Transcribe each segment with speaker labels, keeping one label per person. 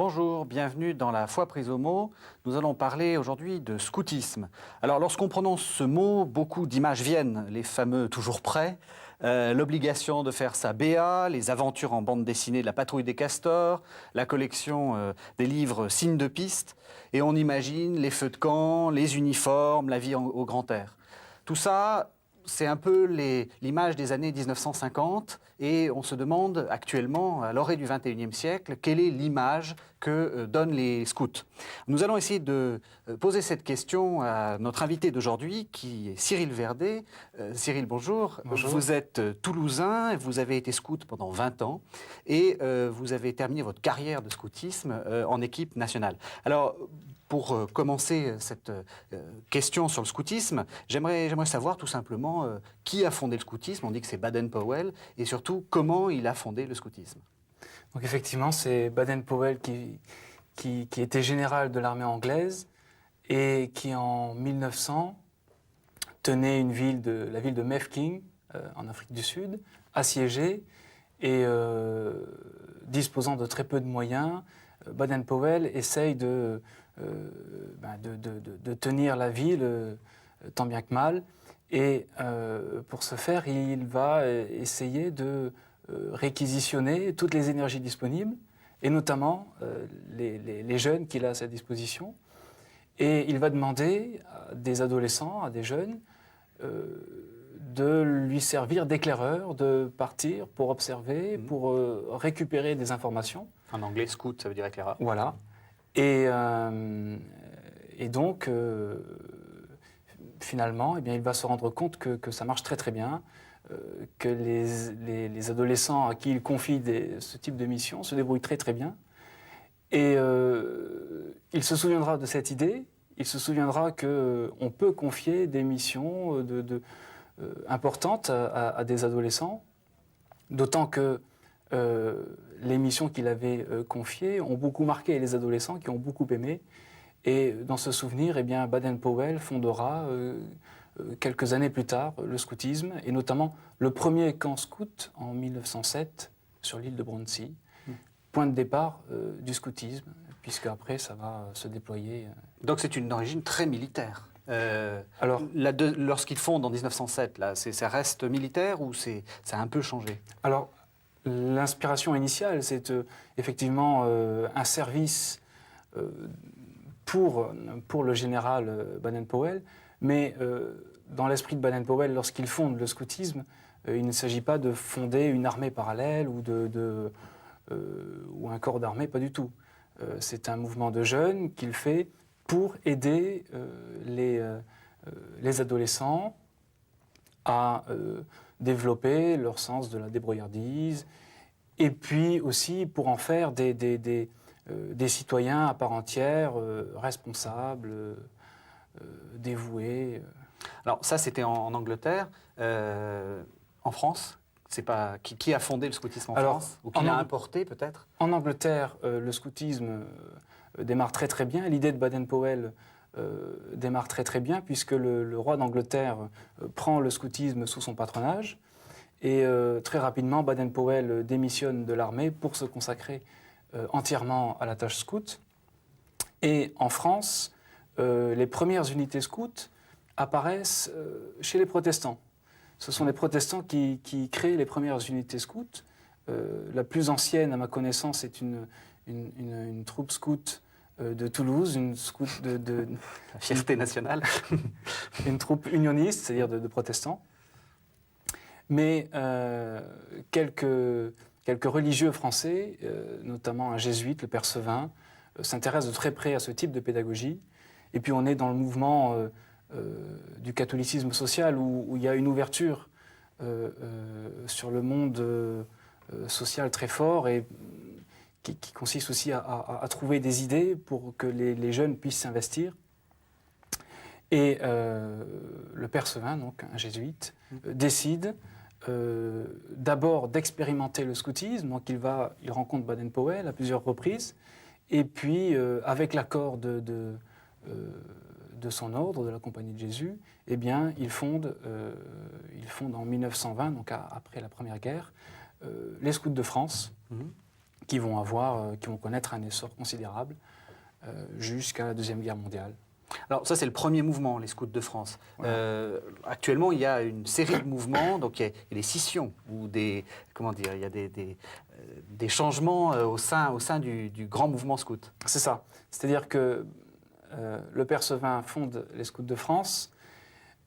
Speaker 1: Bonjour, bienvenue dans La Foi prise au mot. Nous allons parler aujourd'hui de scoutisme. Alors lorsqu'on prononce ce mot, beaucoup d'images viennent, les fameux toujours prêts, l'obligation de faire sa BA, les aventures en bande dessinée de la Patrouille des Castors, la collection des livres Signes de piste, et on imagine les feux de camp, les uniformes, la vie au grand air. Tout ça, c'est un peu l'image des années 1950 et on se demande actuellement, à l'orée du XXIe siècle, quelle est l'image que donnent les scouts. Nous allons essayer de poser cette question à notre invité d'aujourd'hui qui est Cyril Verdet. Cyril, bonjour.
Speaker 2: Bonjour.
Speaker 1: Vous êtes toulousain, vous avez été scout pendant 20 ans et vous avez terminé votre carrière de scoutisme en équipe nationale. Alors, pour commencer cette question sur le scoutisme, j'aimerais savoir tout simplement qui a fondé le scoutisme. On dit que c'est Baden-Powell, et surtout comment il a fondé le scoutisme.
Speaker 2: Donc effectivement, c'est Baden-Powell qui était général de l'armée anglaise et qui en 1900 tenait la ville de Mafeking en Afrique du Sud, assiégée et disposant de très peu de moyens. Baden-Powell essaye de tenir la ville tant bien que mal. Et pour ce faire, il va essayer de réquisitionner toutes les énergies disponibles, et notamment les jeunes qu'il a à sa disposition. Et il va demander à des adolescents, à des jeunes, de lui servir d'éclaireur, de partir pour observer, pour récupérer des informations.
Speaker 1: En anglais, scout, ça veut dire éclaireur.
Speaker 2: Voilà. Et donc, finalement, eh bien, il va se rendre compte que ça marche très très bien, que les adolescents à qui il confie ce type de mission se débrouillent très très bien. Et il se souviendra de cette idée, il se souviendra qu'on peut confier des missions importantes à des adolescents, d'autant que les missions qu'il avait confiées ont beaucoup marqué les adolescents qui ont beaucoup aimé. Et dans ce souvenir, eh bien, Baden-Powell fondera quelques années plus tard le scoutisme, et notamment le premier camp scout en 1907 sur l'île de Bruntsea, point de départ du scoutisme, puisque après ça va se déployer.
Speaker 1: Donc c'est une origine très militaire.
Speaker 2: Alors,
Speaker 1: lorsqu'ils fondent en 1907, là, ça reste militaire ou ça a un peu changé?
Speaker 2: Alors, l'inspiration initiale, c'est effectivement un service pour le général Baden-Powell, mais dans l'esprit de Baden-Powell, lorsqu'il fonde le scoutisme, il ne s'agit pas de fonder une armée parallèle ou un corps d'armée, pas du tout. C'est un mouvement de jeunes qu'il fait pour aider les adolescents à développer leur sens de la débrouillardise, et puis aussi pour en faire des citoyens à part entière, responsables, dévoués.
Speaker 1: Alors ça, c'était en Angleterre. En France, c'est pas qui a fondé le scoutisme en France? Ou qui l'a importé peut-être?
Speaker 2: En Angleterre, le scoutisme démarre très très bien. L'idée de Baden-Powell démarre très très bien, puisque le roi d'Angleterre prend le scoutisme sous son patronage. Et très rapidement, Baden-Powell démissionne de l'armée pour se consacrer entièrement à la tâche scout. Et en France, les premières unités scouts apparaissent chez les protestants. Ce sont les protestants qui créent les premières unités scouts. La plus ancienne, à ma connaissance, est une troupe scout de Toulouse, une scout de
Speaker 1: la fierté nationale.
Speaker 2: Une troupe unioniste, c'est-à-dire de protestants. Mais quelques religieux français, notamment un jésuite, le père Sevin, s'intéressent de très près à ce type de pédagogie. Et puis on est dans le mouvement du catholicisme social où il y a une ouverture sur le monde social très fort, et qui consiste aussi à trouver des idées pour que les jeunes puissent s'investir. Et le père Sevin, donc un jésuite, décide d'abord d'expérimenter le scoutisme. Donc il rencontre Baden-Powell à plusieurs reprises, et puis avec l'accord de son ordre, de la Compagnie de Jésus, eh bien, il fonde en 1920, donc après la Première Guerre, les Scouts de France, qui vont connaître un essor considérable jusqu'à la Deuxième Guerre mondiale.
Speaker 1: Alors ça, c'est le premier mouvement, les scouts de France.
Speaker 2: Voilà.
Speaker 1: Actuellement, il y a une série de mouvements, donc il y a des scissions, ou il y a des changements au sein du grand mouvement scout.
Speaker 2: C'est ça. C'est-à-dire que le père Sevin fonde les scouts de France.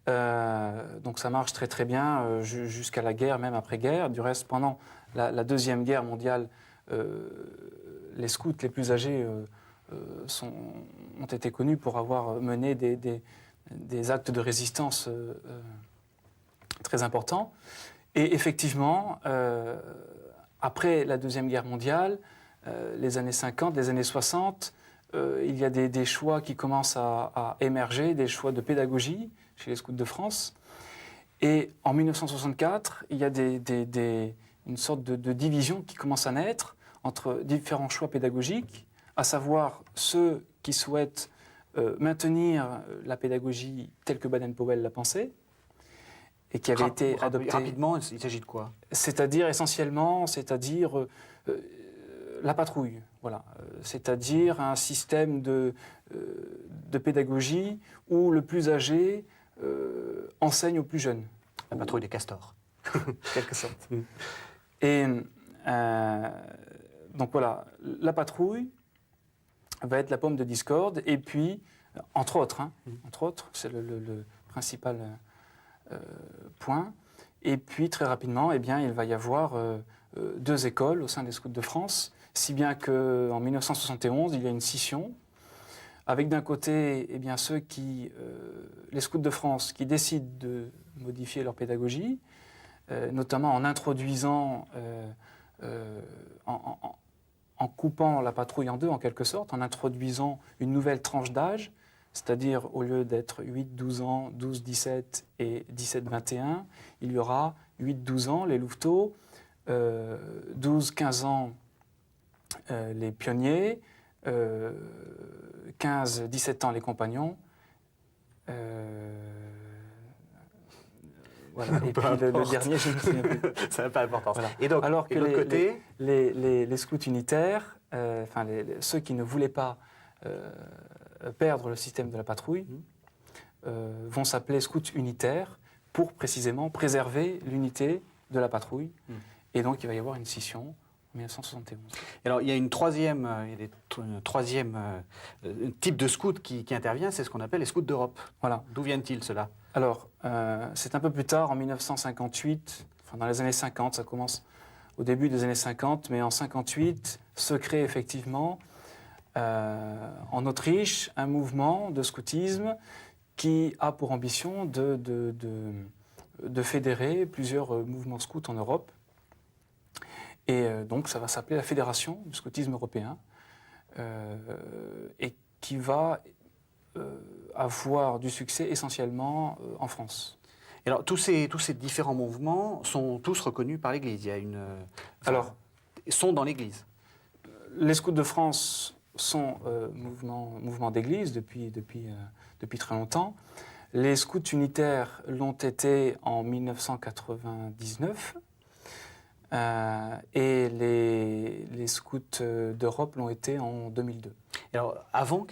Speaker 2: Donc ça marche très très bien jusqu'à la guerre, même après-guerre. Du reste, pendant la Deuxième Guerre mondiale, les scouts les plus âgés ont été connus pour avoir mené des actes de résistance très importants. Et effectivement, après la Deuxième Guerre mondiale, les années 50, les années 60, il y a des choix qui commencent à émerger, des choix de pédagogie chez les scouts de France. Et en 1964, il y a une sorte de division qui commence à naître entre différents choix pédagogiques, à savoir ceux qui souhaitent maintenir la pédagogie telle que Baden-Powell l'a pensée, et qui avait été adoptée.
Speaker 1: Rapidement, il s'agit de quoi?
Speaker 2: C'est-à-dire la patrouille, voilà. C'est-à-dire un système de pédagogie où le plus âgé enseigne aux plus jeunes.
Speaker 1: La patrouille des castors.
Speaker 2: En quelque sorte. Et donc voilà, la patrouille va être la pomme de discorde, et puis, entre autres, c'est le principal point, et puis très rapidement, eh bien, il va y avoir deux écoles au sein des scouts de France, si bien qu'en 1971, il y a une scission, avec d'un côté eh bien, les scouts de France qui décident de modifier leur pédagogie, notamment en introduisant, en coupant la patrouille en deux en quelque sorte, en introduisant une nouvelle tranche d'âge, c'est-à-dire au lieu d'être 8-12 ans, 12-17 et 17-21, il y aura 8-12 ans les louveteaux, 12-15 ans les pionniers, 15-17 ans les compagnons. Voilà. Et puis le dernier, je ne me souviens plus.
Speaker 1: Ça n'a pas d'importance.
Speaker 2: Voilà.
Speaker 1: Et donc,
Speaker 2: alors que
Speaker 1: de l'autre côté,
Speaker 2: les scouts unitaires, ceux qui ne voulaient pas perdre le système de la patrouille, vont s'appeler scouts unitaires pour précisément préserver l'unité de la patrouille. Et donc, il va y avoir une scission en 1971.
Speaker 1: Et alors, il y a un troisième type de scout qui intervient, c'est ce qu'on appelle les scouts d'Europe.
Speaker 2: Voilà.
Speaker 1: D'où viennent-ils, ceux-là?
Speaker 2: Alors, c'est un peu plus tard, en 1958, enfin dans les années 50, ça commence au début des années 50, mais en 58 se crée effectivement en Autriche un mouvement de scoutisme qui a pour ambition de fédérer plusieurs mouvements scouts en Europe. Et donc ça va s'appeler la Fédération du scoutisme européen et qui va avoir du succès essentiellement en France.
Speaker 1: Et alors, tous ces différents mouvements sont tous reconnus par l'Église. Il y a sont dans l'Église.
Speaker 2: Les scouts de France sont mouvements d'Église depuis très longtemps. Les scouts unitaires l'ont été en 1999 et les scouts d'Europe l'ont été en 2002.
Speaker 1: Et alors, avant,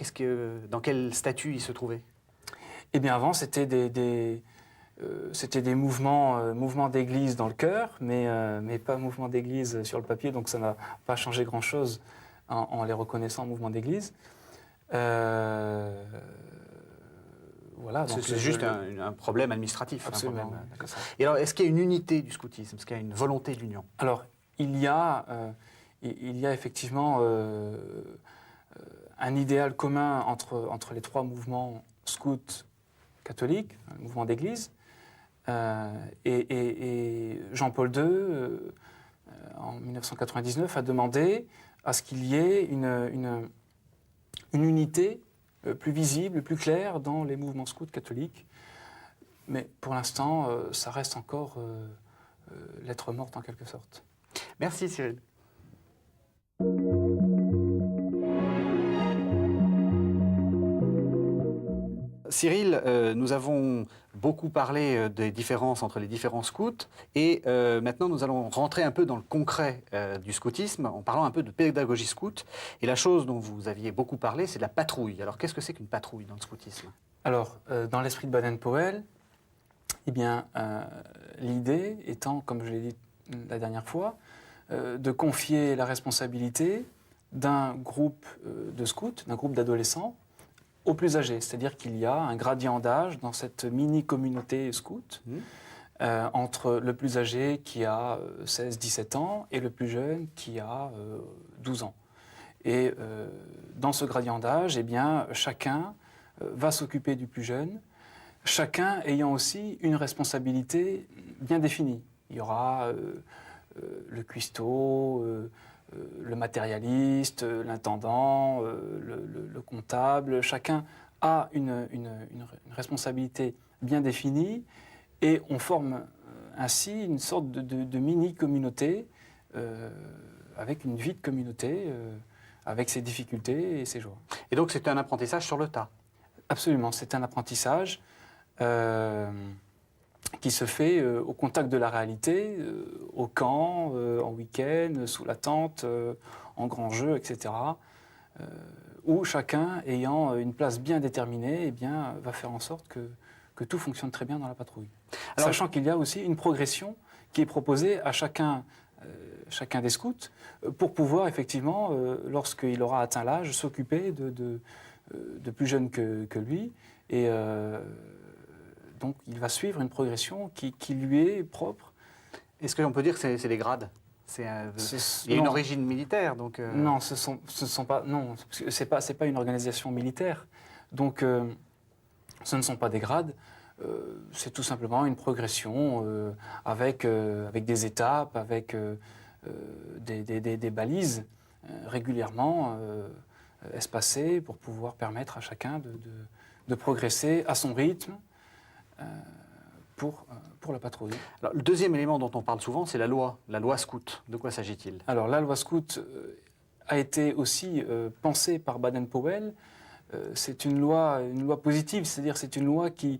Speaker 1: dans quel statut ils se trouvaient?
Speaker 2: Eh bien, avant, c'était des mouvements d'église dans le cœur, mais pas mouvements d'église sur le papier, donc ça n'a pas changé grand-chose en les reconnaissant mouvements d'église. Voilà,
Speaker 1: c'est juste un problème administratif.
Speaker 2: Absolument.
Speaker 1: Un problème. Et alors, est-ce qu'il y a une unité du scoutisme? Est-ce qu'il y a une volonté d'union?
Speaker 2: Alors, il y a effectivement un idéal commun entre les trois mouvements scouts catholiques, le mouvement d'église, et Jean-Paul II, en 1999, a demandé à ce qu'il y ait une unité plus visible, plus claire dans les mouvements scouts catholiques. Mais pour l'instant, ça reste encore lettre morte en quelque sorte.
Speaker 1: Merci Cyril. Cyril, nous avons beaucoup parlé des différences entre les différents scouts et maintenant nous allons rentrer un peu dans le concret du scoutisme en parlant un peu de pédagogie scout. Et la chose dont vous aviez beaucoup parlé, c'est de la patrouille. Alors qu'est-ce que c'est qu'une patrouille dans le scoutisme?
Speaker 2: Alors, dans l'esprit de Baden-Powell, eh bien, l'idée étant, comme je l'ai dit la dernière fois, de confier la responsabilité d'un groupe de scouts, d'un groupe d'adolescents, aux plus âgés. C'est-à-dire qu'il y a un gradient d'âge dans cette mini-communauté scout entre le plus âgé qui a 16-17 ans et le plus jeune qui a 12 ans. Et dans ce gradient d'âge, eh bien, chacun va s'occuper du plus jeune, chacun ayant aussi une responsabilité bien définie. Il y aura le cuistot, le matérialiste, l'intendant, le comptable. Chacun a une responsabilité bien définie et on forme ainsi une sorte de mini-communauté avec une vie de communauté, avec ses difficultés et ses joies.
Speaker 1: Et donc c'est un apprentissage sur le tas?
Speaker 2: Absolument, c'est un apprentissage qui se fait au contact de la réalité, au camp, en week-end, sous la tente, en grand jeu, etc. Où chacun, ayant une place bien déterminée, eh bien, va faire en sorte que tout fonctionne très bien dans la patrouille. Alors, sachant qu'il y a aussi une progression qui est proposée à chacun des scouts pour pouvoir effectivement, lorsqu'il aura atteint l'âge, s'occuper de plus jeunes que lui. Et donc, il va suivre une progression qui lui est propre.
Speaker 1: Est-ce qu'on peut dire que c'est des grades? Il y a une origine militaire, donc...
Speaker 2: Non, ce sont pas... Non, c'est pas une organisation militaire. Donc, ce ne sont pas des grades. C'est tout simplement une progression avec des étapes, avec des balises régulièrement espacées pour pouvoir permettre à chacun de progresser à son rythme pour la patrouille.
Speaker 1: Alors, le deuxième élément dont on parle souvent, c'est la loi scout. De quoi s'agit-il?
Speaker 2: Alors, la loi scout a été aussi pensée par Baden-Powell. C'est une loi positive, c'est-à-dire c'est une loi qui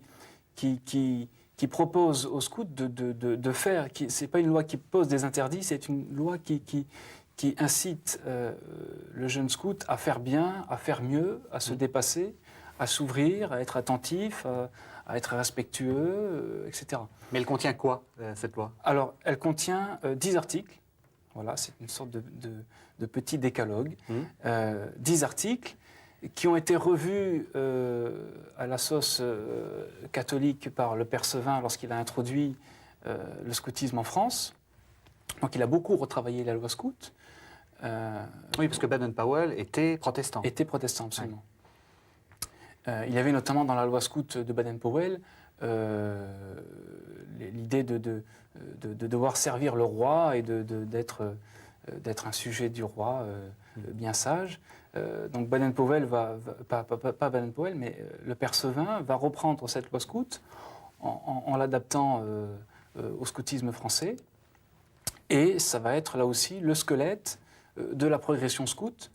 Speaker 2: propose aux scouts de faire. Ce n'est pas une loi qui pose des interdits, c'est une loi qui incite le jeune scout à faire bien, à faire mieux, à se dépasser, à s'ouvrir, à être attentif, à être respectueux, etc.
Speaker 1: Mais elle contient quoi, cette loi?
Speaker 2: Alors, elle contient 10 articles. Voilà, c'est une sorte de petit décalogue. 10 articles qui ont été revus à la sauce catholique par le père Sevin lorsqu'il a introduit le scoutisme en France. Donc, il a beaucoup retravaillé la loi scout.
Speaker 1: Oui, parce que Baden-Powell était protestant.
Speaker 2: Était protestant, absolument. Il y avait notamment dans la loi scout de Baden-Powell l'idée de devoir servir le roi et d'être un sujet du roi bien sage. Donc Baden-Powell pas Baden-Powell, mais le père Sevin va reprendre cette loi scout en l'adaptant au scoutisme français. Et ça va être là aussi le squelette de la progression scout,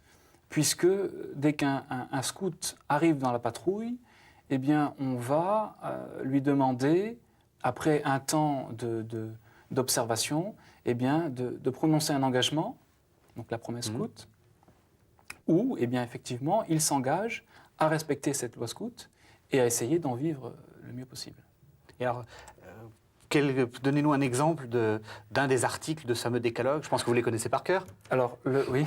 Speaker 2: puisque dès qu'un scout arrive dans la patrouille, eh bien, on va lui demander, après un temps d'observation, eh bien, de prononcer un engagement, donc la promesse scout, où, eh bien, effectivement, il s'engage à respecter cette loi scout et à essayer d'en vivre le mieux possible.
Speaker 1: Et alors, donnez-nous un exemple d'un des articles de ce fameux décalogue. Je pense que vous les connaissez par cœur.
Speaker 2: Alors, oui.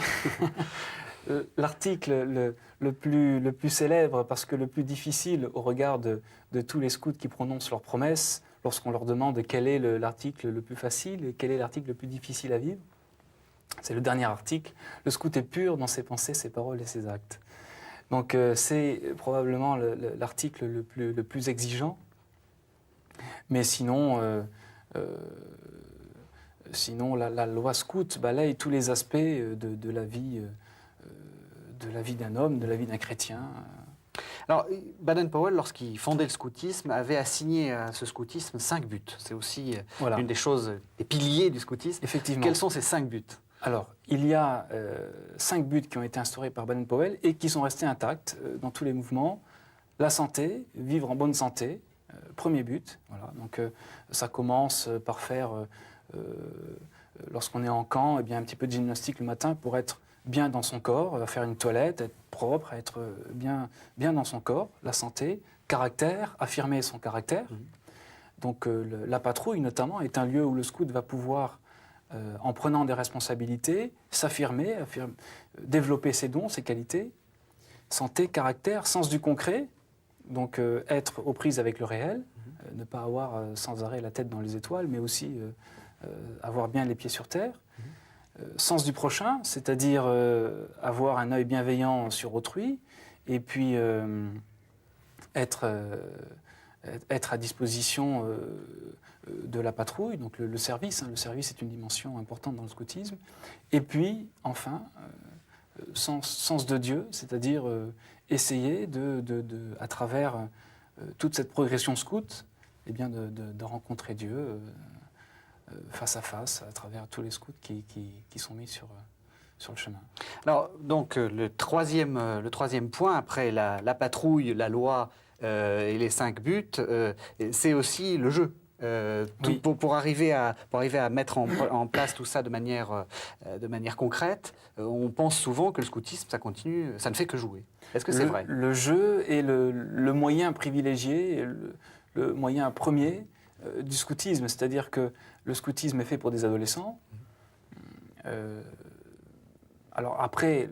Speaker 2: L'article le plus célèbre, parce que le plus difficile au regard de tous les scouts qui prononcent leurs promesses, lorsqu'on leur demande quel est l'article le plus facile et quel est l'article le plus difficile à vivre, c'est le dernier article. Le scout est pur dans ses pensées, ses paroles et ses actes. Donc c'est probablement l'article le plus exigeant. Mais sinon, la loi scout balaye tous les aspects de la vie d'un homme, de la vie d'un chrétien.
Speaker 1: Alors, Baden-Powell, lorsqu'il fondait le scoutisme, avait assigné à ce scoutisme 5 buts. C'est aussi une des choses, des piliers du scoutisme.
Speaker 2: Effectivement.
Speaker 1: Quels sont ces 5 buts?
Speaker 2: Alors, il y a 5 buts qui ont été instaurés par Baden-Powell et qui sont restés intacts dans tous les mouvements. la santé, vivre en bonne santé, premier but. Voilà. Donc ça commence par faire, lorsqu'on est en camp, eh bien, un petit peu de gymnastique le matin pour être bien dans son corps, faire une toilette, être propre, être bien dans son corps, la santé, caractère, affirmer son caractère. Donc la patrouille notamment est un lieu où le scout va pouvoir, en prenant des responsabilités, s'affirmer, développer ses dons, ses qualités, santé, caractère, sens du concret, donc être aux prises avec le réel, ne pas avoir sans arrêt la tête dans les étoiles, mais aussi avoir bien les pieds sur terre. Sens du prochain, c'est-à-dire avoir un œil bienveillant sur autrui, et puis être à disposition de la patrouille, donc le service. Le service est une dimension importante dans le scoutisme. Et puis, enfin, sens de Dieu, c'est-à-dire essayer à travers toute cette progression scout, eh bien de rencontrer Dieu face à face, à travers tous les scouts qui sont mis sur le chemin.
Speaker 1: Alors, donc, le troisième point, après la patrouille, la loi et les 5 buts, c'est aussi le jeu.
Speaker 2: Oui.
Speaker 1: Pour arriver à mettre en place tout ça de manière concrète, on pense souvent que le scoutisme, ça ne fait que jouer. Est-ce que c'est vrai?
Speaker 2: Le jeu est le moyen privilégié, le moyen premier du scoutisme. C'est-à-dire que le scoutisme est fait pour des adolescents. Alors après,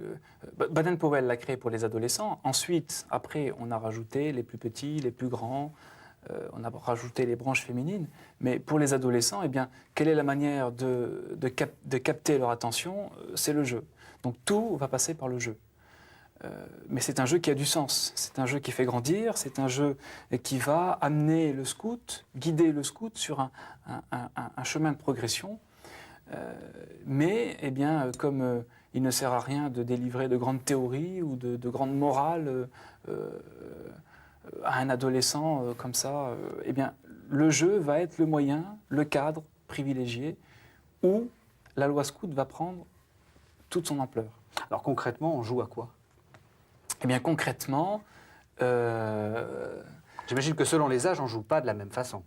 Speaker 2: Baden-Powell l'a créé pour les adolescents. Ensuite, après, on a rajouté les plus petits, les plus grands. On a rajouté les branches féminines, mais pour les adolescents, eh bien, quelle est la manière de capter leur attention? C'est le jeu. Donc tout va passer par le jeu. Mais c'est un jeu qui a du sens, c'est un jeu qui fait grandir, c'est un jeu qui va amener le scout, guider le scout sur un chemin de progression. Mais eh bien, comme il ne sert à rien de délivrer de grandes théories ou de grandes morales à un adolescent comme ça, eh bien, le jeu va être le moyen, le cadre privilégié où la loi scout va prendre toute son ampleur.
Speaker 1: Alors concrètement, on joue à quoi?
Speaker 2: Eh bien, concrètement...
Speaker 1: J'imagine que selon les âges, on ne joue pas de la même façon.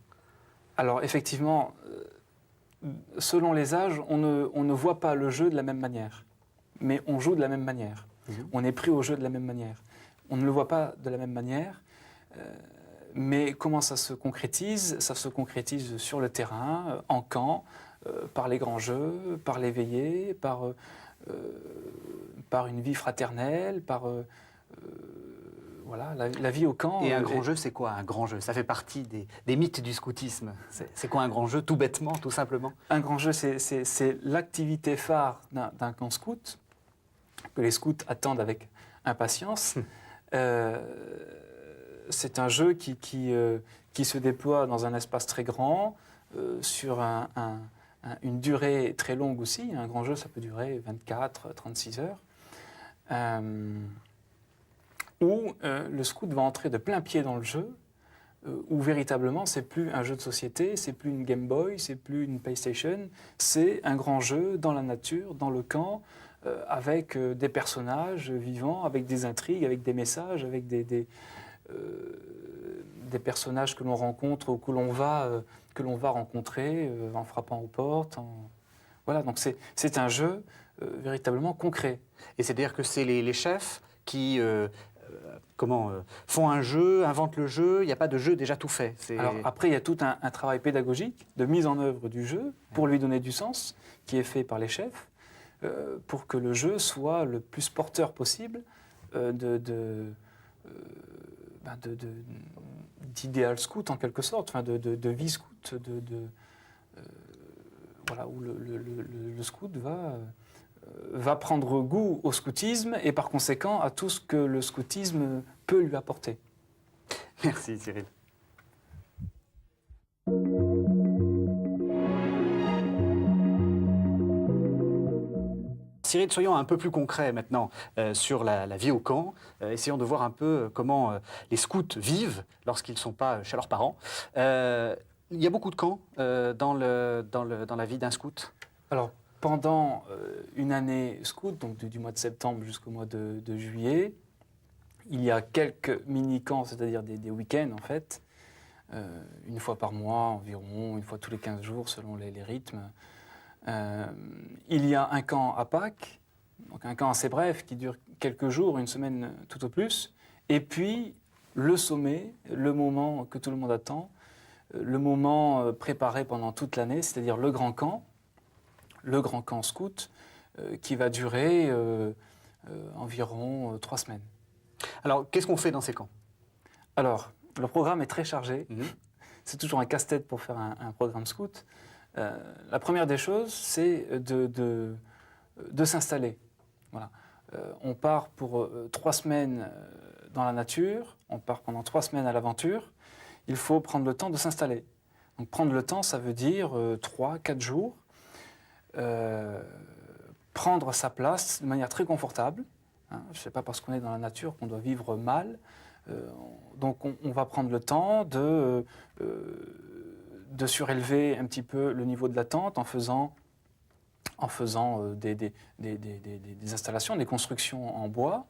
Speaker 2: Alors, effectivement, selon les âges, on ne voit pas le jeu de la même manière, mais on joue de la même manière. On est pris au jeu de la même manière. On ne le voit pas de la même manière, mais comment ça se concrétise? Ça se concrétise sur le terrain, en camp, par les grands jeux, par les veillées, par une vie fraternelle, par voilà, la vie au camp.
Speaker 1: Et un grand jeu, c'est quoi un grand jeu? Ça fait partie des mythes du scoutisme. C'est quoi un grand jeu, tout bêtement, tout simplement? Un
Speaker 2: grand jeu, c'est l'activité phare d'un camp scout, que les scouts attendent avec impatience. C'est un jeu qui se déploie dans un espace très grand, sur une durée très longue aussi. Un grand jeu, ça peut durer 24, 36 heures. Où le scout va entrer de plein pied dans le jeu, où véritablement, c'est plus un jeu de société, c'est plus une Game Boy, c'est plus une PlayStation, c'est un grand jeu dans la nature, dans le camp, avec des personnages vivants, avec des intrigues, avec des messages, avec des personnages que l'on rencontre ou que l'on va rencontrer en frappant aux portes. Voilà, donc c'est un jeu véritablement concret.
Speaker 1: Et c'est-à-dire que c'est les chefs qui font un jeu, inventent le jeu, il n'y a pas de jeu déjà tout fait.
Speaker 2: Alors après, il y a tout un travail pédagogique de mise en œuvre du jeu pour lui donner du sens, qui est fait par les chefs, pour que le jeu soit le plus porteur possible d'idéal scout en quelque sorte, enfin de vie scout, voilà, où le scout va prendre goût au scoutisme et par conséquent à tout ce que le scoutisme peut lui apporter.
Speaker 1: Merci Cyril. Cyril, soyons un peu plus concrets maintenant sur la vie au camp. Essayons de voir un peu comment les scouts vivent lorsqu'ils ne sont pas chez leurs parents. Il y a beaucoup de camps dans la vie d'un scout?
Speaker 2: Alors, pendant une année scout, donc du mois de septembre jusqu'au mois de juillet, Il y a quelques mini-camps, c'est-à-dire des week-ends en fait, une fois par mois environ, une fois tous les 15 jours selon les rythmes. Il y a un camp à Pâques, donc un camp assez bref qui dure quelques jours, une semaine tout au plus. Et puis le sommet, le moment que tout le monde attend, le moment préparé pendant toute l'année, c'est-à-dire le grand camp scout, qui va durer environ 3 semaines.
Speaker 1: Alors, qu'est-ce qu'on fait dans ces camps?
Speaker 2: Alors, le programme est très chargé.
Speaker 1: Mhm.
Speaker 2: C'est toujours un casse-tête pour faire un programme scout. La première des choses, c'est de s'installer. Voilà. On part pour 3 semaines dans la nature, on part pendant 3 semaines à l'aventure. Il faut prendre le temps de s'installer. Donc prendre le temps, ça veut dire 3-4 jours. Prendre sa place de manière très confortable. Hein, je ne sais pas parce qu'on est dans la nature qu'on doit vivre mal. Donc on va prendre le temps de surélever un petit peu le niveau de la tente en faisant des installations, des constructions en bois.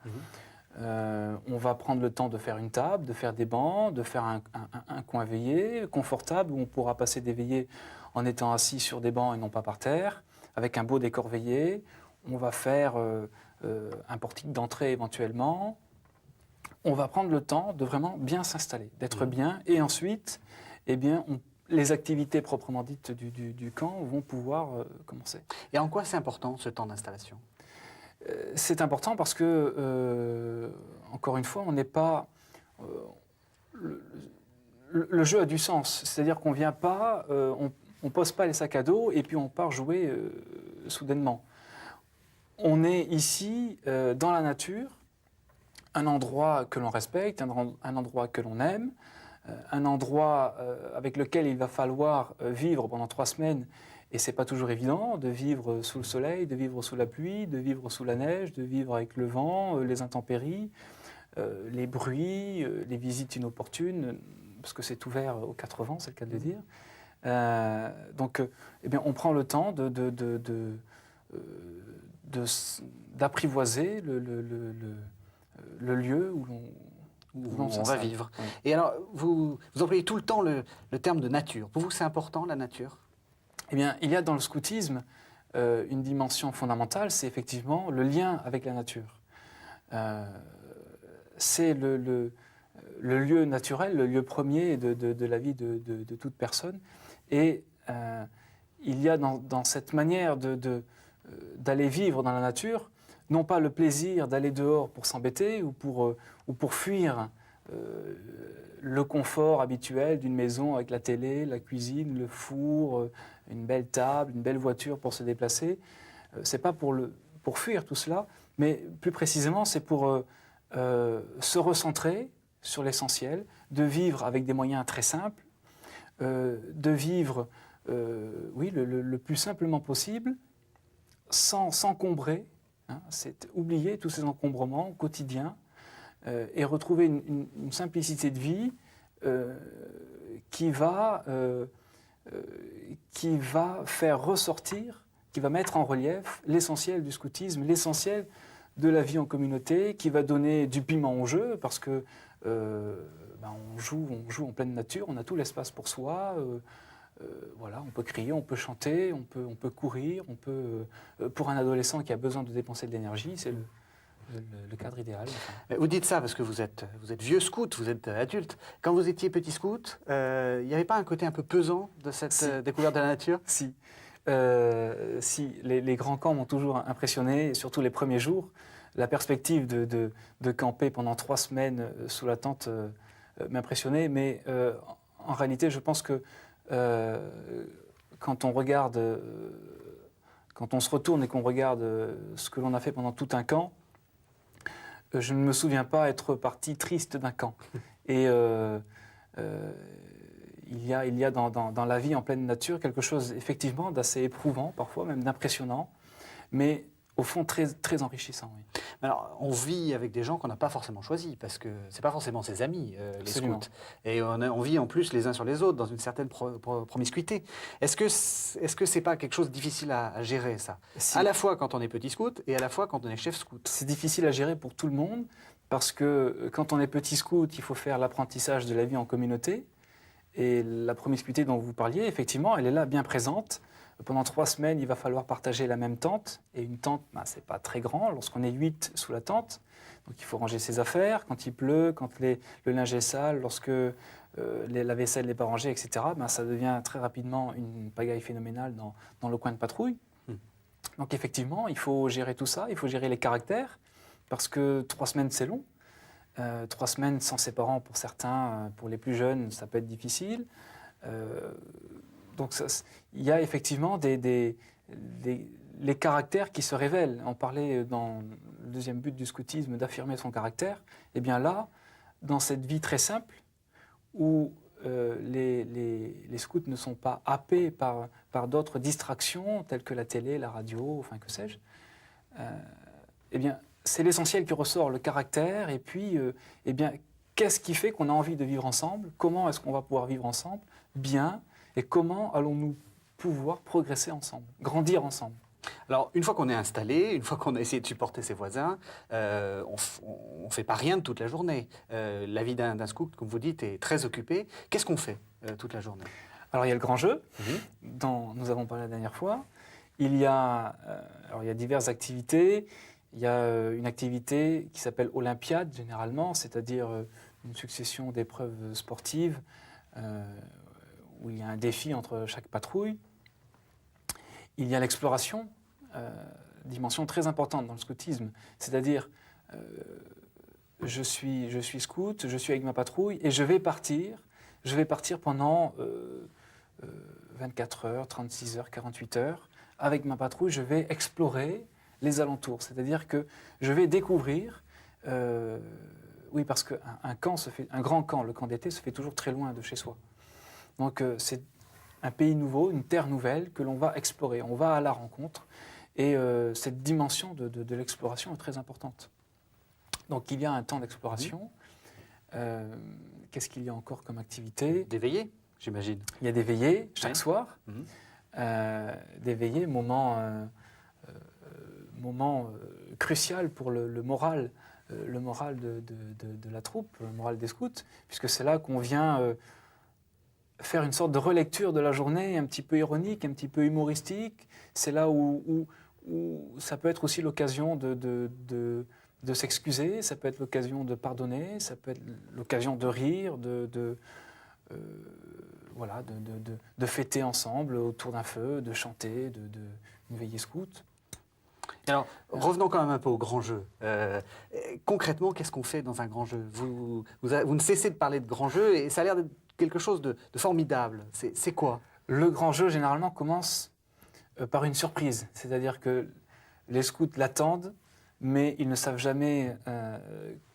Speaker 2: On va prendre le temps de faire une table, de faire des bancs, de faire un coin veillé confortable où on pourra passer des veillées en étant assis sur des bancs et non pas par terre, avec un beau décor veillé. On va faire un portique d'entrée éventuellement. On va prendre le temps de vraiment bien s'installer, d'être bien. Et ensuite, eh bien, les activités proprement dites du camp vont pouvoir commencer.
Speaker 1: Et en quoi c'est important, ce temps d'installation?
Speaker 2: C'est important parce que, encore une fois, on n'est pas... le jeu a du sens. C'est-à-dire qu'on ne vient pas, on ne pose pas les sacs à dos et puis on part jouer soudainement. On est ici, dans la nature, un endroit que l'on respecte, un endroit que l'on aime, un endroit avec lequel il va falloir vivre pendant 3 semaines. Et ce n'est pas toujours évident de vivre sous le soleil, de vivre sous la pluie, de vivre sous la neige, de vivre avec le vent, les intempéries, les bruits, les visites inopportunes, parce que c'est ouvert aux 4 vents, c'est le cas de le dire. Donc, eh bien, on prend le temps d'apprivoiser le lieu où
Speaker 1: on va vivre. Oui. Et alors, vous employez tout le temps le terme de nature. Pour vous, c'est important, la nature?
Speaker 2: Eh bien, il y a dans le scoutisme une dimension fondamentale, c'est effectivement le lien avec la nature. C'est le lieu naturel, le lieu premier de la vie de toute personne. Et il y a dans cette manière d'aller vivre dans la nature, non pas le plaisir d'aller dehors pour s'embêter ou pour fuir le confort habituel d'une maison avec la télé, la cuisine, le four, une belle table, une belle voiture pour se déplacer. Ce n'est pas pour fuir tout cela, mais plus précisément, c'est pour se recentrer sur l'essentiel, de vivre avec des moyens très simples, de vivre le plus simplement possible, sans s'encombrer. Hein, c'est oublier tous ces encombrements quotidiens et retrouver une simplicité de vie qui va faire ressortir, qui va mettre en relief l'essentiel du scoutisme, l'essentiel de la vie en communauté, qui va donner du piment au jeu, parce que on joue en pleine nature, on a tout l'espace pour soi. Voilà, on peut crier, on peut chanter, on peut courir, pour un adolescent qui a besoin de dépenser de l'énergie, c'est le cadre idéal. Enfin.
Speaker 1: Vous dites ça parce que vous êtes vieux scout, vous êtes adulte. Quand vous étiez petit scout, il n'y avait pas un côté un peu pesant de cette découverte de la nature?
Speaker 2: Si. Les grands camps m'ont toujours impressionné, surtout les premiers jours. La perspective de camper pendant 3 semaines sous la tente m'impressionnait, mais en réalité, je pense que quand on se retourne et qu'on regarde ce que l'on a fait pendant tout un camp, je ne me souviens pas être parti triste d'un camp. Et il y a dans la vie en pleine nature quelque chose effectivement d'assez éprouvant, parfois même d'impressionnant, mais au fond très, très enrichissant. Oui.
Speaker 1: Alors, on vit avec des gens qu'on n'a pas forcément choisis, parce que ce n'est pas forcément ses amis, les scouts. Et on vit en plus les uns sur les autres, dans une certaine promiscuité. Est-ce que ce n'est pas quelque chose de difficile à gérer, ça? À la fois quand on est petit scout, et à la fois quand on est chef scout.
Speaker 2: C'est difficile à gérer pour tout le monde, parce que quand on est petit scout, il faut faire l'apprentissage de la vie en communauté. Et la promiscuité dont vous parliez, effectivement, elle est là bien présente. Pendant 3 semaines, il va falloir partager la même tente. Et une tente, ce n'est pas très grand lorsqu'on est 8 sous la tente. Donc il faut ranger ses affaires. Quand il pleut, quand le linge est sale, lorsque la vaisselle n'est pas rangée, etc., ça devient très rapidement une pagaille phénoménale dans le coin de patrouille. Donc effectivement, il faut gérer tout ça. Il faut gérer les caractères, parce que 3 semaines, c'est long. 3 semaines sans ses parents, pour certains, pour les plus jeunes, ça peut être difficile. Donc il y a effectivement les caractères qui se révèlent. On parlait dans le deuxième but du scoutisme d'affirmer son caractère. Et bien là, dans cette vie très simple, où les scouts ne sont pas happés par d'autres distractions, telles que la télé, la radio, enfin que sais-je, eh bien, c'est l'essentiel qui ressort, le caractère, et puis, eh bien, qu'est-ce qui fait qu'on a envie de vivre ensemble? Comment est-ce qu'on va pouvoir vivre ensemble bien? Et comment allons-nous pouvoir progresser ensemble, grandir ensemble?
Speaker 1: Alors, une fois qu'on est installé, une fois qu'on a essayé de supporter ses voisins, on ne fait pas rien de toute la journée. La vie d'un scout, comme vous dites, est très occupée. Qu'est-ce qu'on fait toute la journée?
Speaker 2: Alors, il y a le grand jeu, dont nous avons parlé la dernière fois. Il y a diverses activités. Il y a une activité qui s'appelle Olympiade, généralement, c'est-à-dire une succession d'épreuves sportives où il y a un défi entre chaque patrouille. Il y a l'exploration, dimension très importante dans le scoutisme, c'est-à-dire je suis scout, je suis avec ma patrouille et je vais partir pendant 24 heures, 36 heures, 48 heures. Avec ma patrouille, je vais explorer les alentours, c'est-à-dire que je vais découvrir, oui, parce qu'un grand camp, le camp d'été, se fait toujours très loin de chez soi. Donc c'est un pays nouveau, une terre nouvelle que l'on va explorer, on va à la rencontre, et cette dimension de l'exploration est très importante. Donc il y a un temps d'exploration. Qu'est-ce qu'il y a encore comme activité?
Speaker 1: Des veillées, j'imagine.
Speaker 2: Il y a des veillées chaque soir, des veillées, moment crucial pour le moral de la troupe, le moral des scouts, puisque c'est là qu'on vient faire une sorte de relecture de la journée, un petit peu ironique, un petit peu humoristique. C'est là où ça peut être aussi l'occasion de s'excuser, ça peut être l'occasion de pardonner, ça peut être l'occasion de rire, de fêter ensemble autour d'un feu, de chanter, une veillée scout.
Speaker 1: Alors, revenons quand même un peu au grand jeu. Concrètement, qu'est-ce qu'on fait dans un grand jeu? Vous ne cessez de parler de grand jeu et ça a l'air d'être quelque chose de formidable. C'est quoi?
Speaker 2: Le grand jeu, généralement, commence par une surprise. C'est-à-dire que les scouts l'attendent, mais ils ne savent jamais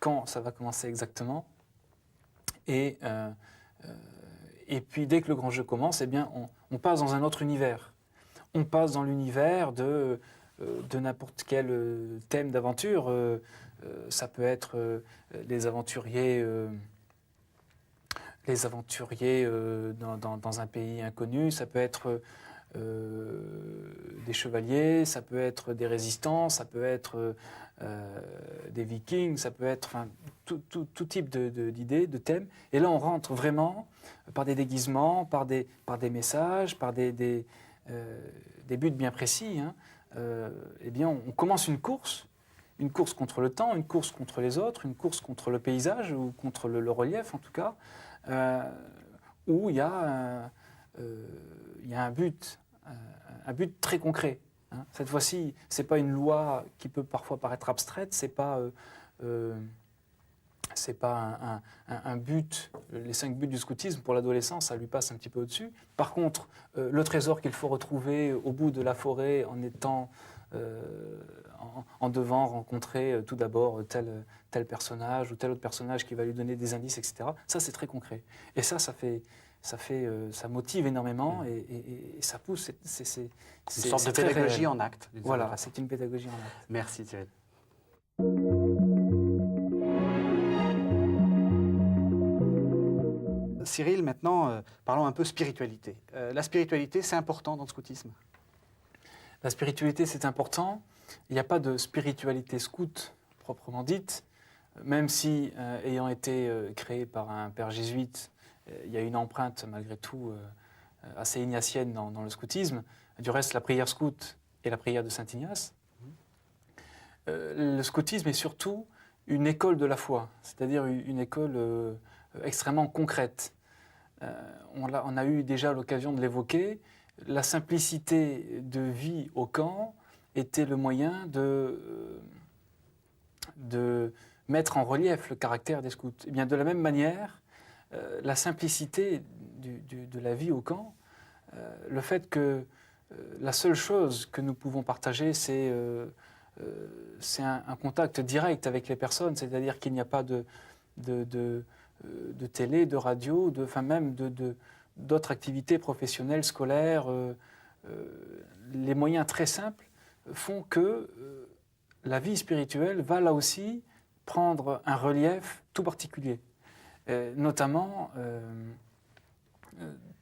Speaker 2: quand ça va commencer exactement. Et puis, dès que le grand jeu commence, eh bien, on passe dans un autre univers. On passe dans l'univers de n'importe quel thème d'aventure. Ça peut être les aventuriers dans un pays inconnu, ça peut être des chevaliers, ça peut être des résistants, ça peut être des vikings, ça peut être tout type d'idées, de thèmes. Et là, on rentre vraiment par des déguisements, par des messages, par des buts bien précis. Eh bien, on commence une course contre le temps, une course contre les autres, une course contre le paysage ou contre le relief en tout cas, où il y a un but très concret. Cette fois-ci, ce n'est pas une loi qui peut parfois paraître abstraite, ce n'est pas un but, les 5 buts du scoutisme pour l'adolescence, ça lui passe un petit peu au-dessus. Par contre, le trésor qu'il faut retrouver au bout de la forêt en devant rencontrer tout d'abord tel personnage ou tel autre personnage qui va lui donner des indices, etc. Ça, c'est très concret. Et ça motive énormément et ça pousse. C'est
Speaker 1: une sorte de pédagogie en acte.
Speaker 2: Voilà, c'est une pédagogie en acte.
Speaker 1: Merci Thierry. Cyril, maintenant, parlons un peu spiritualité. La spiritualité, c'est important dans le scoutisme?
Speaker 2: La spiritualité, c'est important. Il n'y a pas de spiritualité scout proprement dite. même si, ayant été créé par un père jésuite, il y a une empreinte malgré tout assez ignatienne dans le scoutisme. Du reste, la prière scout est la prière de Saint Ignace. Le scoutisme est surtout une école de la foi, c'est-à-dire une école extrêmement concrète. On a eu déjà l'occasion de l'évoquer. La simplicité de vie au camp était le moyen de mettre en relief le caractère des scouts. Et bien, de la même manière, la simplicité de la vie au camp, le fait que la seule chose que nous pouvons partager, c'est un contact direct avec les personnes, c'est-à-dire qu'il n'y a pas de télé, de radio, enfin même d'autres activités professionnelles, scolaires. Les moyens très simples font que la vie spirituelle va là aussi prendre un relief tout particulier, notamment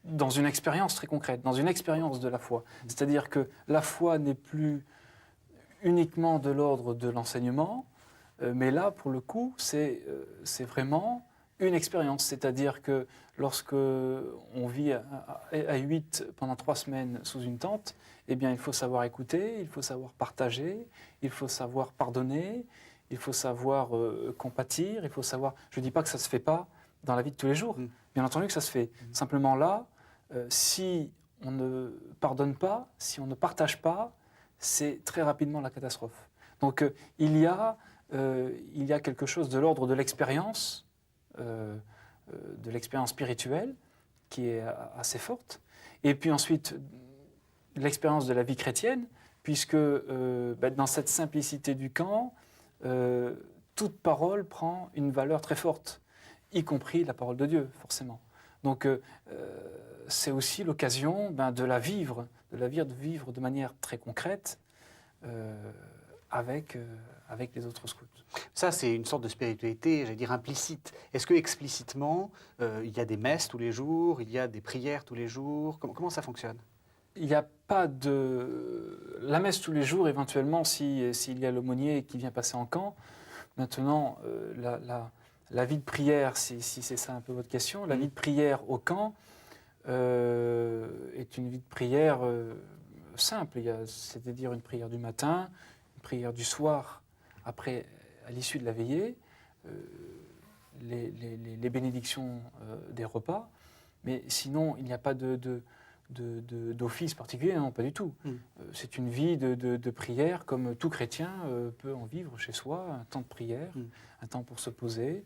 Speaker 2: dans une expérience très concrète, dans une expérience de la foi. C'est-à-dire que la foi n'est plus uniquement de l'ordre de l'enseignement, mais là, pour le coup, c'est vraiment une expérience. C'est-à-dire que lorsque on vit à 8 pendant 3 semaines sous une tente, eh bien, il faut savoir écouter, il faut savoir partager, il faut savoir pardonner, il faut savoir compatir, il faut savoir... Je ne dis pas que ça ne se fait pas dans la vie de tous les jours. Bien entendu que ça se fait. Simplement là, si on ne pardonne pas, si on ne partage pas, c'est très rapidement la catastrophe. Donc il y a quelque chose de l'ordre de l'expérience spirituelle qui est assez forte. Et puis ensuite, l'expérience de la vie chrétienne, puisque dans cette simplicité du camp, toute parole prend une valeur très forte, y compris la parole de Dieu, forcément. Donc c'est aussi l'occasion de la vivre de manière très concrète avec les autres scouts.
Speaker 1: Ça, c'est une sorte de spiritualité, j'allais dire, implicite. Est-ce que explicitement, il y a des messes tous les jours, il y a des prières tous les jours? Comment ça fonctionne?
Speaker 2: Il n'y a pas de... La messe tous les jours, éventuellement, s'il y a l'aumônier qui vient passer en camp. Maintenant, la vie de prière, si c'est ça un peu votre question, la vie de prière au camp est une vie de prière simple. C'est-à-dire une prière du matin, une prière du soir, après, à l'issue de la veillée, les bénédictions des repas. Mais sinon, il n'y a pas d'office particulier, non, pas du tout. C'est une vie de prière comme tout chrétien peut en vivre chez soi, un temps de prière, un temps pour se poser.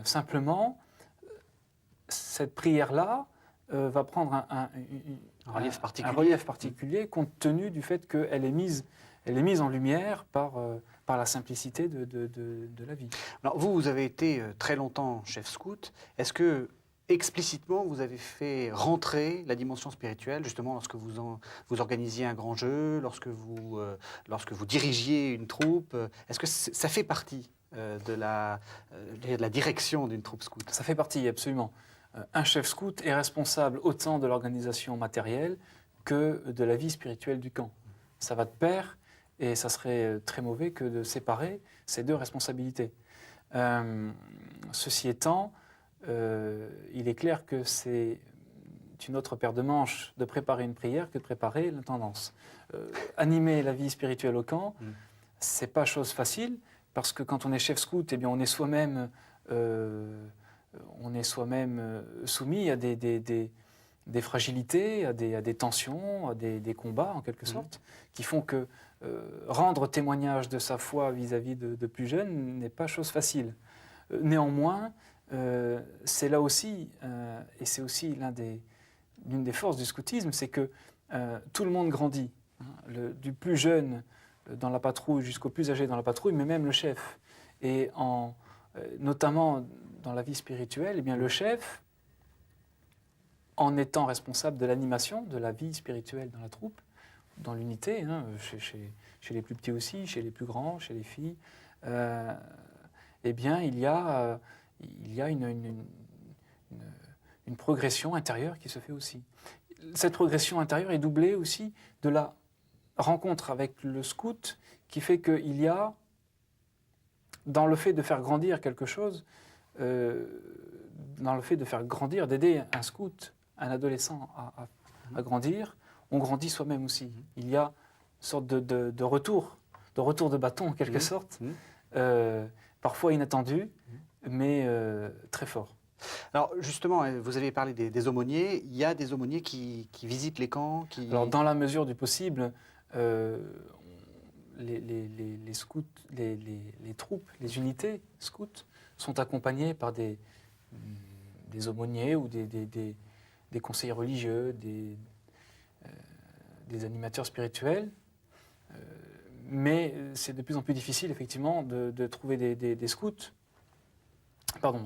Speaker 2: Simplement, cette prière-là va prendre un relief particulier compte tenu du fait qu'elle est mise en lumière par la simplicité de la vie.
Speaker 1: Alors vous avez été très longtemps chef scout. Est-ce que explicitement, vous avez fait rentrer la dimension spirituelle, justement, lorsque vous organisiez un grand jeu, lorsque vous dirigiez une troupe? Est-ce que ça fait partie de la direction d'une troupe scout?
Speaker 2: Ça fait partie, absolument. Un chef scout est responsable autant de l'organisation matérielle que de la vie spirituelle du camp. Ça va de pair, et ça serait très mauvais que de séparer ces deux responsabilités. Ceci étant, il est clair que c'est une autre paire de manches de préparer une prière que de préparer l'intendance. Animer la vie spirituelle au camp, c'est pas chose facile, parce que quand on est chef scout, eh bien, on est soi-même soumis à des fragilités, à des tensions, à des combats en quelque sorte, qui font que rendre témoignage de sa foi vis-à-vis de plus jeunes n'est pas chose facile. Néanmoins, c'est là aussi, et c'est aussi l'une des forces du scoutisme, c'est que tout le monde grandit, du plus jeune dans la patrouille jusqu'au plus âgé dans la patrouille, mais même le chef. Et notamment dans la vie spirituelle, eh bien, le chef, en étant responsable de l'animation de la vie spirituelle dans la troupe, dans l'unité, chez les plus petits aussi, chez les plus grands, chez les filles, eh bien, il y a une progression intérieure qui se fait aussi. Cette progression intérieure est doublée aussi de la rencontre avec le scout qui fait qu'il y a dans le fait de faire grandir quelque chose, dans le fait de faire grandir, d'aider un scout, un adolescent à grandir, on grandit soi-même aussi. Il y a une sorte de retour de bâton en quelque sorte, parfois inattendu, mais très fort.
Speaker 1: Alors justement, vous avez parlé des aumôniers. Il y a des aumôniers qui visitent les camps
Speaker 2: Alors dans la mesure du possible, les scouts, les troupes, les unités scouts sont accompagnées par des aumôniers ou des conseillers religieux, des animateurs spirituels. Mais c'est de plus en plus difficile, effectivement, de trouver des scouts,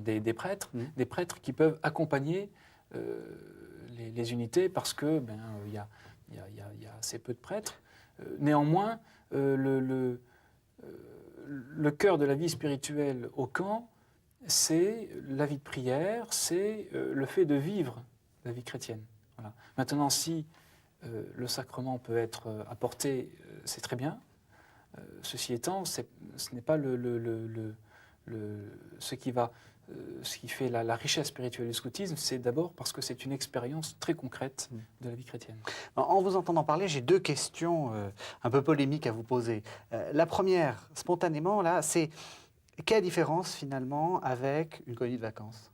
Speaker 2: des prêtres, des prêtres qui peuvent accompagner les unités parce que il y a assez peu de prêtres. Néanmoins, le cœur de la vie spirituelle au camp, c'est la vie de prière, c'est le fait de vivre la vie chrétienne. Voilà. Maintenant, si le sacrement peut être apporté, c'est très bien. Ceci étant, ce n'est pas ce qui fait la richesse spirituelle du scoutisme, c'est d'abord parce que c'est une expérience très concrète de la vie chrétienne.
Speaker 1: En vous entendant parler, j'ai deux questions un peu polémiques à vous poser. La première, spontanément, là, c'est quelle différence finalement avec une colonie de vacances ?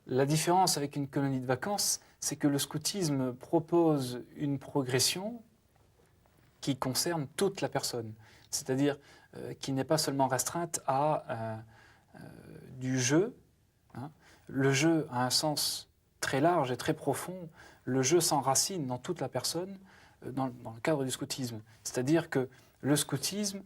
Speaker 2: La différence avec une colonie de vacances, c'est que le scoutisme propose une progression qui concerne toute la personne, c'est-à-dire qui n'est pas seulement restreinte à du jeu. Hein. Le jeu a un sens très large et très profond. Le jeu s'enracine dans toute la personne dans le cadre du scoutisme. C'est-à-dire que le scoutisme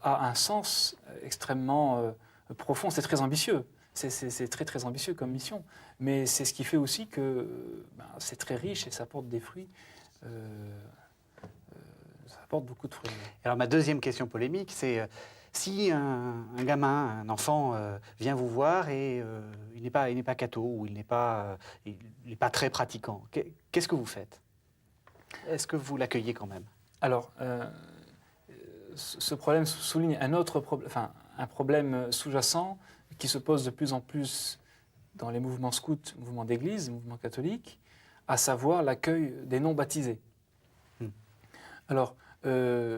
Speaker 2: a un sens extrêmement profond. C'est très ambitieux. C'est très très ambitieux comme mission. Mais c'est ce qui fait aussi que c'est très riche et ça porte des fruits. Ça apporte beaucoup de fruits.
Speaker 1: Alors ma deuxième question polémique, c'est si un gamin, un enfant vient vous voir et il n'est pas catho ou il n'est pas très pratiquant, qu'est-ce que vous faites ? Est-ce que vous l'accueillez quand même ?
Speaker 2: Alors, ce problème souligne un problème sous-jacent qui se pose de plus en plus dans les mouvements scouts, mouvements d'église, mouvements catholiques, à savoir l'accueil des non-baptisés. Alors, ce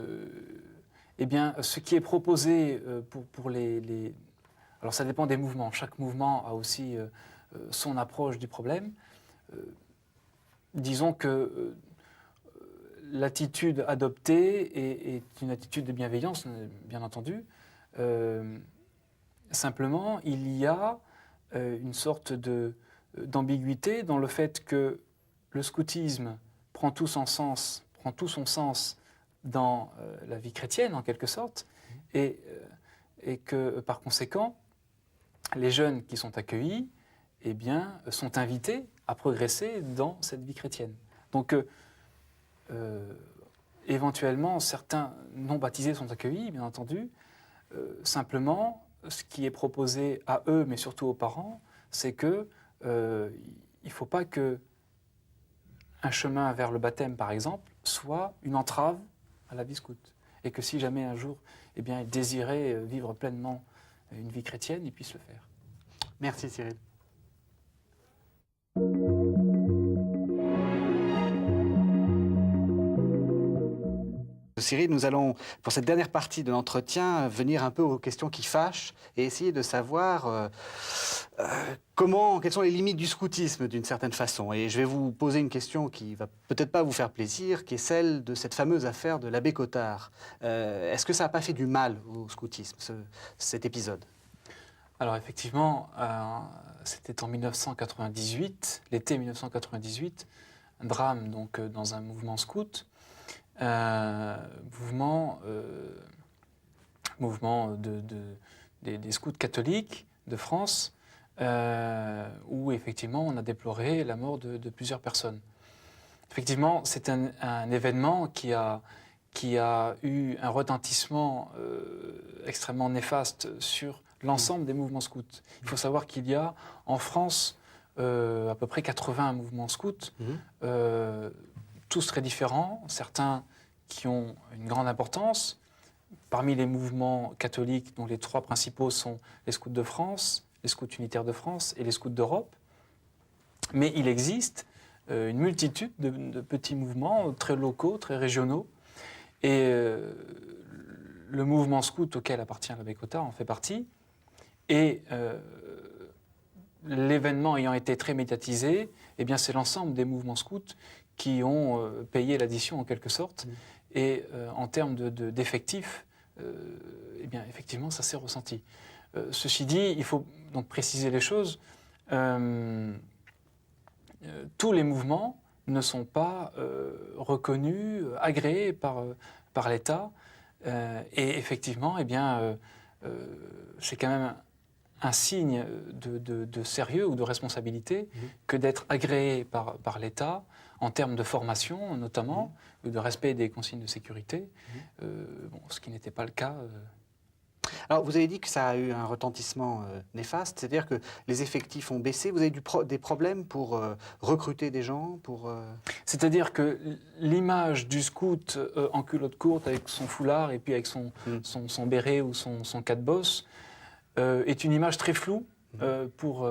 Speaker 2: qui est proposé pour les... Alors, ça dépend des mouvements. Chaque mouvement a aussi son approche du problème. Disons que l'attitude adoptée est une attitude de bienveillance, bien entendu. Simplement, il y a une sorte d'ambiguïté dans le fait que le scoutisme prend tout son sens dans la vie chrétienne, en quelque sorte, et que, par conséquent, les jeunes qui sont accueillis sont invités à progresser dans cette vie chrétienne. Donc, éventuellement, certains non-baptisés sont accueillis, bien entendu. Simplement, ce qui est proposé à eux, mais surtout aux parents, c'est qu'il ne faut pas qu'un chemin vers le baptême, par exemple, soit une entrave à la vie scout. Et que si jamais un jour, ils désiraient vivre pleinement une vie chrétienne, ils puissent le faire.
Speaker 1: Merci Cyril. Cyril, nous allons, pour cette dernière partie de l'entretien, venir un peu aux questions qui fâchent et essayer de savoir quelles sont les limites du scoutisme d'une certaine façon. Et je vais vous poser une question qui va peut-être pas vous faire plaisir, qui est celle de cette fameuse affaire de l'abbé Cottard. Est-ce que ça n'a pas fait du mal au scoutisme, cet épisode ?
Speaker 2: Alors effectivement, c'était en 1998, l'été 1998, un drame donc, dans un mouvement scout. Mouvement des scouts catholiques de France, où effectivement on a déploré la mort de plusieurs personnes. Effectivement, c'est un événement qui a eu un retentissement extrêmement néfaste sur l'ensemble des mouvements scouts. Il faut savoir qu'il y a en France à peu près 80 mouvements scouts, tous très différents, certains qui ont une grande importance, parmi les mouvements catholiques, dont les 3 principaux sont les Scouts de France, les Scouts unitaires de France et les Scouts d'Europe. Mais il existe une multitude de petits mouvements très locaux, très régionaux. Et le mouvement scout auquel appartient l'abbé Cottard en fait partie. Et l'événement ayant été très médiatisé, eh bien, c'est l'ensemble des mouvements scouts qui ont payé l'addition en quelque sorte. Et en termes d'effectifs, eh bien, effectivement, ça s'est ressenti. Ceci dit, il faut donc préciser les choses. Tous les mouvements ne sont pas reconnus, agréés par l'État. Et effectivement, eh bien, c'est quand même un signe de sérieux ou de responsabilité que d'être agréé par l'État en termes de formation notamment, ou de respect des consignes de sécurité, ce qui n'était pas le cas.
Speaker 1: Alors, vous avez dit que ça a eu un retentissement néfaste, c'est-à-dire que les effectifs ont baissé. Vous avez des problèmes pour recruter des gens
Speaker 2: C'est-à-dire que l'image du scout en culotte courte avec son foulard et puis avec son béret ou son casse-bosse est une image très floue pour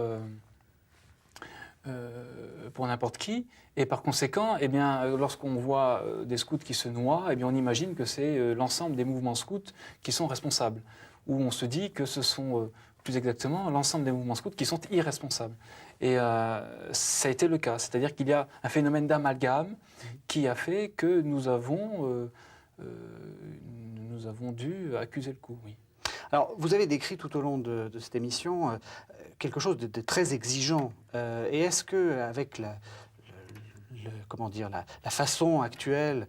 Speaker 2: n'importe qui. Et par conséquent, eh bien, lorsqu'on voit des scouts qui se noient, eh bien, on imagine que c'est l'ensemble des mouvements scouts qui sont responsables. Ou on se dit que ce sont, plus exactement, l'ensemble des mouvements scouts qui sont irresponsables. Et ça a été le cas. C'est-à-dire qu'il y a un phénomène d'amalgame qui a fait que nous avons dû accuser le coup, oui.
Speaker 1: Alors, vous avez décrit tout au long de cette émission quelque chose de très exigeant. Et est-ce qu'avec la façon actuelle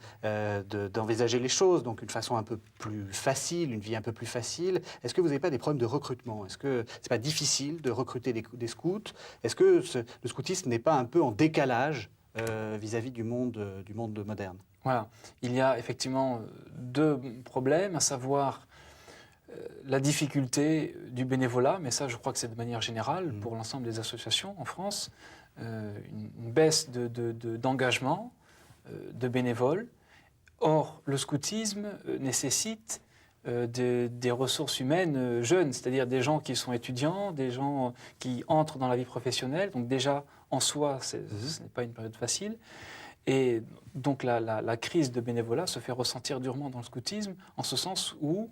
Speaker 1: d'envisager les choses, donc une façon un peu plus facile, une vie un peu plus facile, est-ce que vous n'avez pas des problèmes de recrutement? Est-ce que c'est pas difficile de recruter des scouts? Est-ce que le scoutisme n'est pas un peu en décalage vis-à-vis du monde moderne?
Speaker 2: Voilà. Il y a effectivement 2 problèmes, à savoir la difficulté du bénévolat, mais ça je crois que c'est de manière générale pour l'ensemble des associations en France, une baisse d'engagement de bénévoles. Or, le scoutisme nécessite des ressources humaines jeunes, c'est-à-dire des gens qui sont étudiants, des gens qui entrent dans la vie professionnelle. Donc déjà, en soi, ce n'est pas une période facile. Et donc la crise de bénévolat se fait ressentir durement dans le scoutisme, en ce sens où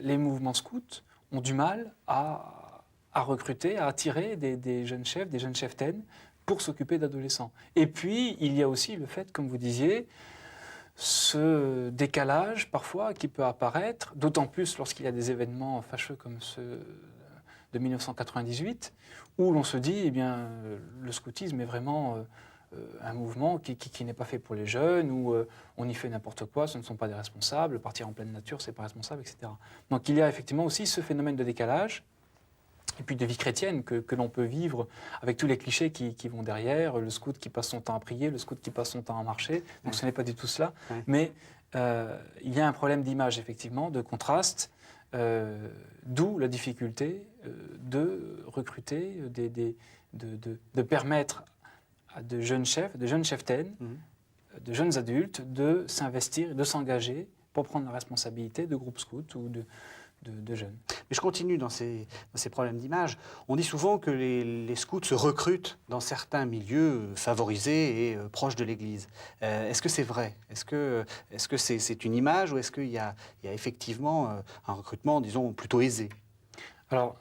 Speaker 2: les mouvements scouts ont du mal à recruter, à attirer des jeunes chefs, des jeunes cheftaines pour s'occuper d'adolescents. Et puis, il y a aussi le fait, comme vous disiez, ce décalage parfois qui peut apparaître, d'autant plus lorsqu'il y a des événements fâcheux comme ceux de 1998, où l'on se dit, eh bien, le scoutisme est vraiment un mouvement qui n'est pas fait pour les jeunes, où on y fait n'importe quoi, ce ne sont pas des responsables, partir en pleine nature, c'est pas responsable, etc. Donc il y a effectivement aussi ce phénomène de décalage, et puis de vie chrétienne que l'on peut vivre avec tous les clichés qui vont derrière, le scout qui passe son temps à prier, le scout qui passe son temps à marcher, donc ce n'est pas du tout cela, mais il y a un problème d'image, effectivement, de contraste, d'où la difficulté de recruter, de permettre à de jeunes chefs, de jeunes cheftaines, de jeunes adultes de s'investir, de s'engager pour prendre la responsabilité de groupes scouts ou de jeunes.
Speaker 1: Mais je continue dans ces problèmes d'image. On dit souvent que les scouts se recrutent dans certains milieux favorisés et proches de l'Église. Est-ce que c'est vrai? Est-ce que c'est une image ou est-ce qu'il y a effectivement un recrutement, disons, plutôt aisé?
Speaker 2: Alors,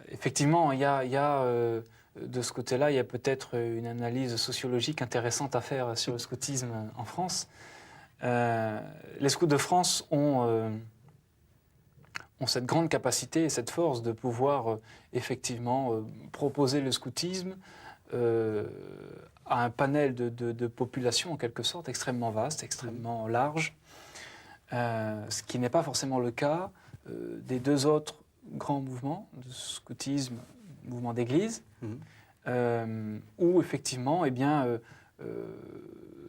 Speaker 2: effectivement, il y a de ce côté-là, il y a peut-être une analyse sociologique intéressante à faire sur le scoutisme en France. Les scouts de France ont cette grande capacité et cette force de pouvoir effectivement proposer le scoutisme à un panel de population en quelque sorte extrêmement vaste, extrêmement large, ce qui n'est pas forcément le cas des 2 autres grands mouvements de scoutisme, mouvement d'église, où effectivement, eh bien,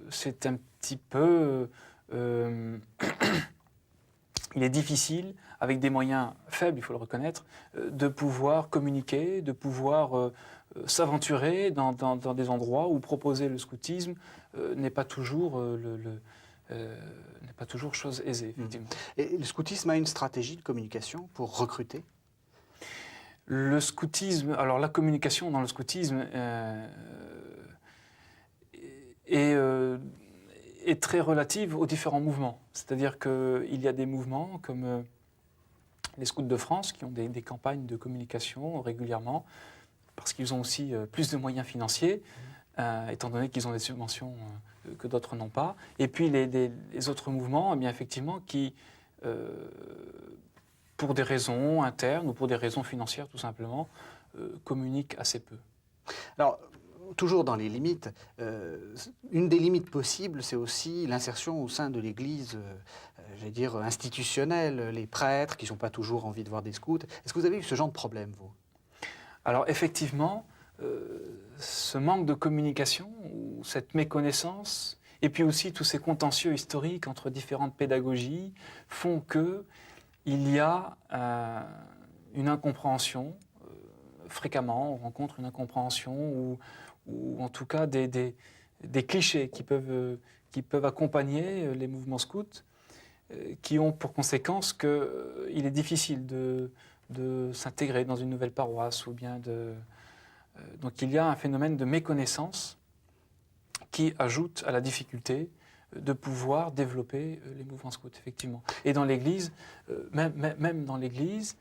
Speaker 2: c'est un petit peu, il est difficile, avec des moyens faibles, il faut le reconnaître, de pouvoir communiquer, de pouvoir s'aventurer dans des endroits où proposer le scoutisme n'est pas toujours pas toujours chose aisée, effectivement.
Speaker 1: Et le scoutisme a une stratégie de communication pour recruter?
Speaker 2: Le scoutisme, alors la communication dans le scoutisme est très relative aux différents mouvements. C'est-à-dire qu'il y a des mouvements comme les Scouts de France qui ont des campagnes de communication régulièrement parce qu'ils ont aussi plus de moyens financiers, étant donné qu'ils ont des subventions que d'autres n'ont pas. Et puis les autres mouvements, eh bien, effectivement, qui, pour des raisons internes ou pour des raisons financières tout simplement, communiquent assez peu.
Speaker 1: Alors, toujours dans les limites, une des limites possibles, c'est aussi l'insertion au sein de l'Église, j'allais dire, institutionnelle, les prêtres qui n'ont pas toujours envie de voir des scouts. Est-ce que vous avez eu ce genre de problème, vous?
Speaker 2: Alors effectivement, ce manque de communication, ou cette méconnaissance, et puis aussi tous ces contentieux historiques entre différentes pédagogies, font qu'il y a une incompréhension. Fréquemment, on rencontre une incompréhension ou en tout cas des clichés qui peuvent accompagner les mouvements scouts, qui ont pour conséquence qu'il est difficile de s'intégrer dans une nouvelle paroisse ou bien donc il y a un phénomène de méconnaissance qui ajoute à la difficulté de pouvoir développer les mouvements scouts, effectivement. Et dans l'Église, même dans l'Église,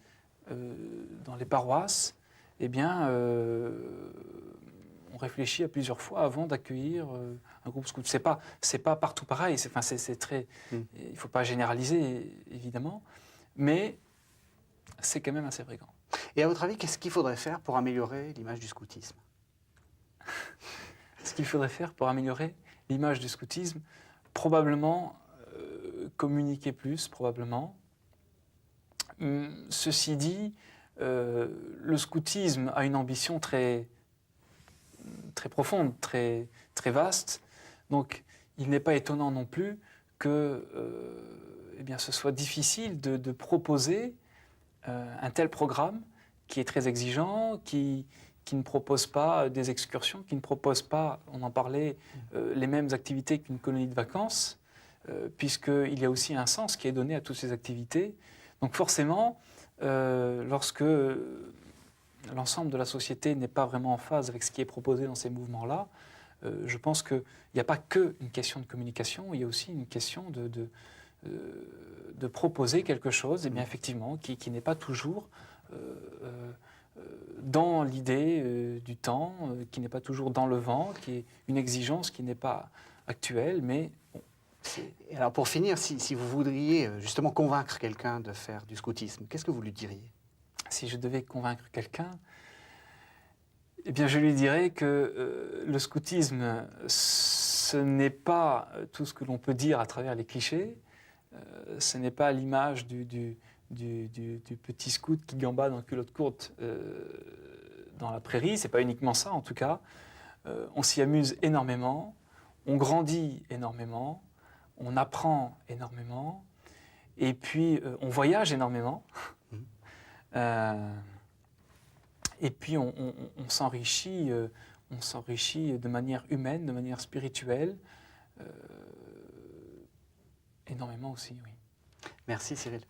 Speaker 2: dans les paroisses, eh bien, on réfléchit à plusieurs fois avant d'accueillir un groupe scout. C'est pas partout pareil. C'est très. Il ne faut pas généraliser, évidemment, mais c'est quand même assez fréquent.
Speaker 1: Et à votre avis, qu'est-ce qu'il faudrait faire pour améliorer l'image du scoutisme?
Speaker 2: Ce qu'il faudrait faire pour améliorer l'image du scoutisme, probablement communiquer plus, probablement. Ceci dit, le scoutisme a une ambition très profonde, très vaste. Donc, il n'est pas étonnant non plus que eh bien, ce soit difficile de proposer un tel programme qui est très exigeant, qui ne propose pas des excursions, qui ne propose pas, on en parlait, les mêmes activités qu'une colonie de vacances, puisqu'il y a aussi un sens qui est donné à toutes ces activités. Donc forcément, lorsque l'ensemble de la société n'est pas vraiment en phase avec ce qui est proposé dans ces mouvements-là, je pense qu'il n'y a pas qu'une question de communication, il y a aussi une question de proposer quelque chose, et bien effectivement, qui n'est pas toujours dans l'idée du temps, qui n'est pas toujours dans le vent, qui est une exigence qui n'est pas actuelle, mais bon,
Speaker 1: Et alors pour finir, si vous voudriez justement convaincre quelqu'un de faire du scoutisme, qu'est-ce que vous lui diriez?
Speaker 2: Si je devais convaincre quelqu'un, eh bien je lui dirais que le scoutisme, ce n'est pas tout ce que l'on peut dire à travers les clichés, ce n'est pas l'image du petit scout qui gambade en culotte courte dans la prairie, c'est pas uniquement ça en tout cas. On s'y amuse énormément, on grandit énormément, on apprend énormément, et puis on voyage énormément, et puis on s'enrichit de manière humaine, de manière spirituelle, énormément aussi, oui.
Speaker 1: Merci Cyril.